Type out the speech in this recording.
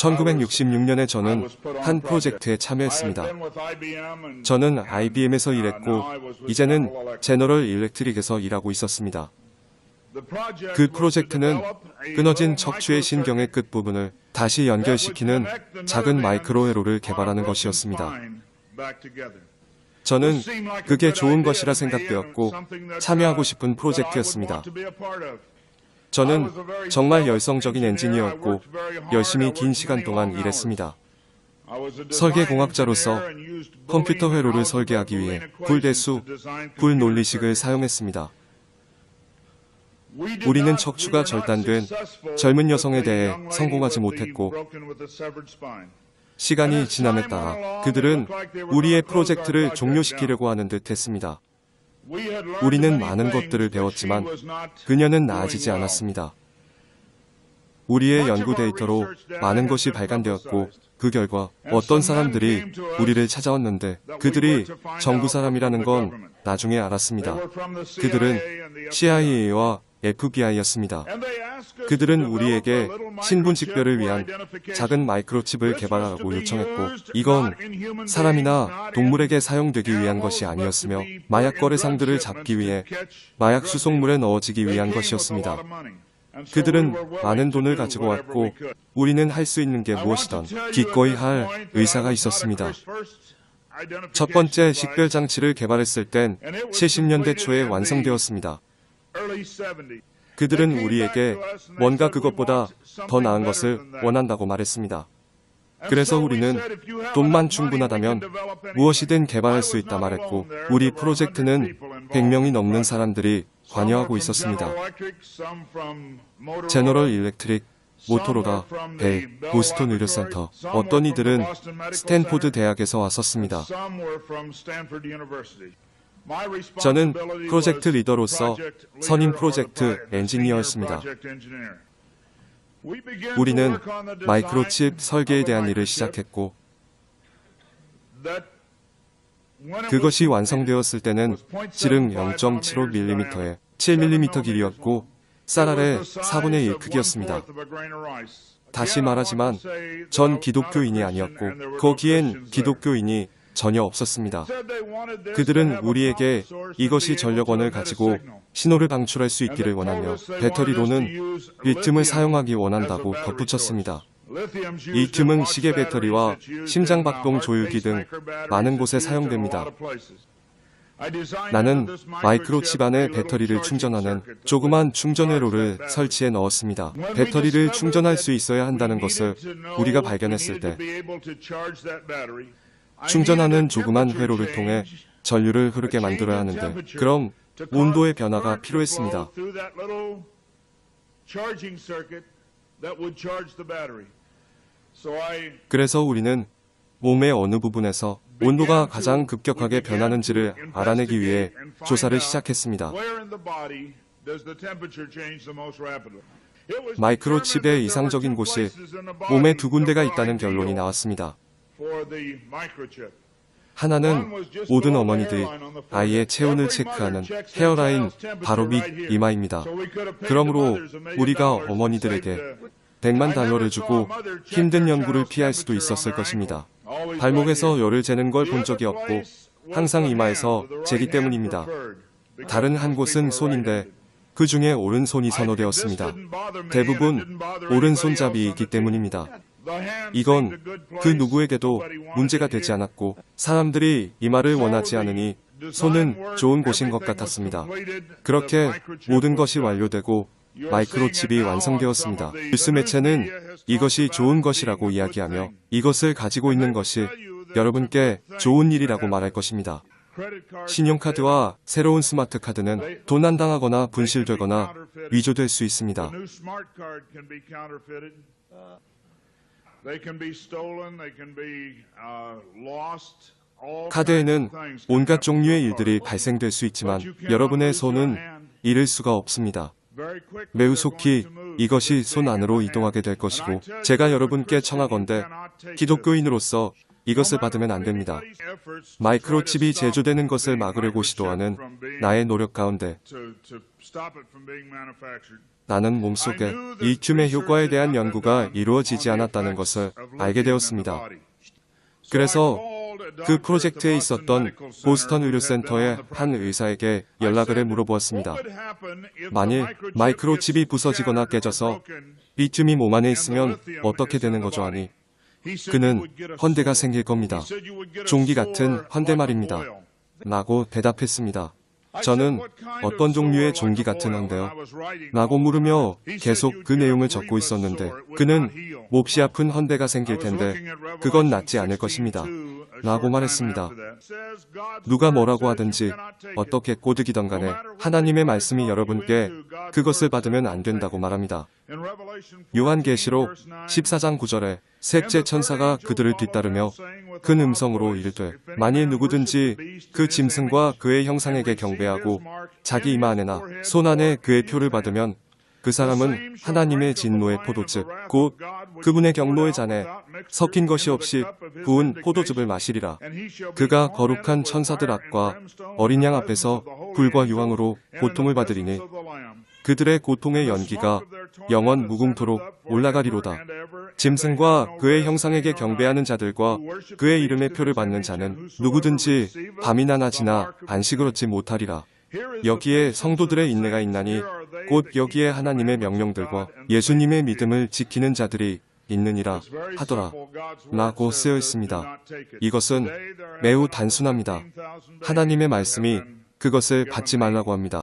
1966년에 저는 한 프로젝트에 참여했습니다. 저는 IBM에서 일했고 이제는 제너럴 일렉트릭에서 일하고 있었습니다. 그 프로젝트는 끊어진 척추의 신경의 끝부분을 다시 연결시키는 작은 마이크로 회로를 개발하는 것이었습니다. 저는 그게 좋은 것이라 생각되었고 참여하고 싶은 프로젝트였습니다. 저는 정말 열성적인 엔지니어였고 열심히 긴 시간 동안 일했습니다. 설계공학자로서 컴퓨터 회로를 설계하기 위해 불대수, 불논리식을 사용했습니다. 우리는 척추가 절단된 젊은 여성에 대해 성공하지 못했고 시간이 지남에 따라 그들은 우리의 프로젝트를 종료시키려고 하는 듯 했습니다. 우리는 많은 것들을 배웠지만 그녀는 나아지지 않았습니다. 우리의 연구 데이터로 많은 것이 발간되었고 그 결과 어떤 사람들이 우리를 찾아왔는데 그들이 정부 사람이라는 건 나중에 알았습니다. 그들은 CIA와 FBI였습니다. 그들은 우리에게 신분식별을 위한 작은 마이크로칩을 개발하라고 요청했고 이건 사람이나 동물에게 사용되기 위한 것이 아니었으며 마약 거래상들을 잡기 위해 마약 수송물에 넣어지기 위한 것이었습니다. 그들은 많은 돈을 가지고 왔고 우리는 할 수 있는 게 무엇이든 기꺼이 할 의사가 있었습니다. 첫 번째 식별 장치를 개발했을 땐 70년대 초에 완성되었습니다. 그들은 우리에게 뭔가 그것보다 더 나은 것을 원한다고 말했습니다. 그래서 우리는 돈만 충분하다면 무엇이든 개발할 수 있다 말했고 우리 프로젝트는 100명이 넘는 사람들이 관여하고 있었습니다. 제너럴 일렉트릭, 모토로라, 벨, 보스턴 의료센터, 어떤 이들은 스탠포드 대학에서 왔었습니다. 저는 프로젝트 리더로서 선임 프로젝트 엔지니어였습니다. 우리는 마이크로칩 설계에 대한 일을 시작했고 그것이 완성되었을 때는 지름 0.75mm에 7mm 길이였고 쌀알의 4분의 1 크기였습니다. 다시 말하지만 전 기독교인이 아니었고 거기엔 기독교인이 전혀 없었습니다. 그들은 우리에게 이것이 전력원을 가지고 신호를 방출할 수 있기를 원하며 배터리로는 리튬을 사용하기 원한다고 덧붙였습니다. 리튬은 시계 배터리와 심장박동 조율기 등 많은 곳에 사용됩니다. 나는 마이크로칩 안에 배터리를 충전하는 조그만 충전 회로를 설치해 넣었습니다. 배터리를 충전할 수 있어야 한다는 것을 우리가 발견했을 때 충전하는 조그만 회로를 통해 전류를 흐르게 만들어야 하는데 그럼 온도의 변화가 필요했습니다. 그래서 우리는 몸의 어느 부분에서 온도가 가장 급격하게 변하는지를 알아내기 위해 조사를 시작했습니다. 마이크로칩의 이상적인 곳이 몸의 두 군데가 있다는 결론이 나왔습니다. 하나는 모든 어머니들이 아이의 체온을 체크하는 헤어라인 바로 밑 이마입니다. 그러므로 우리가 어머니들에게 $100만 주고 힘든 연구를 피할 수도 있었을 것입니다. 발목에서 열을 재는 걸 본 적이 없고 항상 이마에서 재기 때문입니다. 다른 한 곳은 손인데 그 중에 오른손이 선호되었습니다. 대부분 오른손잡이이기 때문입니다. 이건 그 누구에게도 문제가 되지 않았고 사람들이 이마를 원하지 않으니 손은 좋은 곳인 것 같았습니다. 그렇게 모든 것이 완료되고 마이크로칩이 완성되었습니다. 뉴스 매체는 이것이 좋은 것이라고 이야기하며 이것을 가지고 있는 것이 여러분께 좋은 일이라고 말할 것입니다. 신용카드와 새로운 스마트카드는 도난당하거나 분실되거나 위조될 수 있습니다. 카드에는 온갖 종류의 일들이 발생될 수 있지만 여러분의 손은 잃을 수가 없습니다. 매우 속히 이것이 손 안으로 이동하게 될 것이고 제가 여러분께 청하건대 기독교인으로서 이것을 받으면 안 됩니다. 마이크로칩이 제조되는 것을 막으려고 시도하는 나의 노력 가운데 나는 몸속에 리튬의 효과에 대한 연구가 이루어지지 않았다는 것을 알게 되었습니다. 그래서 그 프로젝트에 있었던 보스턴 의료센터의 한 의사에게 연락을 해 물어보았습니다. 만일 마이크로칩이 부서지거나 깨져서 리튬이 몸 안에 있으면 어떻게 되는 거죠? 하니 그는 헌대가 생길 겁니다. 종기 같은 헌대 말입니다. 라고 대답했습니다. 저는 어떤 종류의 종기 같은 헌대요? 라고 물으며 계속 그 내용을 적고 있었는데 그는 몹시 아픈 헌대가 생길 텐데 그건 낫지 않을 것입니다. 라고 말했습니다. 누가 뭐라고 하든지 어떻게 꼬드기던 간에 하나님의 말씀이 여러분께 그것을 받으면 안 된다고 말합니다. 요한계시록 14장 9절에 셋째 천사가 그들을 뒤따르며 큰 음성으로 이르되 만일 누구든지 그 짐승과 그의 형상에게 경배하고 자기 이마 안에나 손 안에 그의 표를 받으면 그 사람은 하나님의 진노의 포도즙 곧 그분의 경노의 잔에 섞인 것이 없이 부은 포도즙을 마시리라. 그가 거룩한 천사들 앞과 어린 양 앞에서 불과 유황으로 고통을 받으리니 그들의 고통의 연기가 영원 무궁토록 올라가리로다. 짐승과 그의 형상에게 경배하는 자들과 그의 이름의 표를 받는 자는 누구든지 밤이나 낮이나 안식을 얻지 못하리라. 여기에 성도들의 인내가 있나니 곧 여기에 하나님의 명령들과 예수님의 믿음을 지키는 자들이 있느니라 하더라. 라고 쓰여 있습니다. 이것은 매우 단순합니다. 하나님의 말씀이 그것을 받지 말라고 합니다.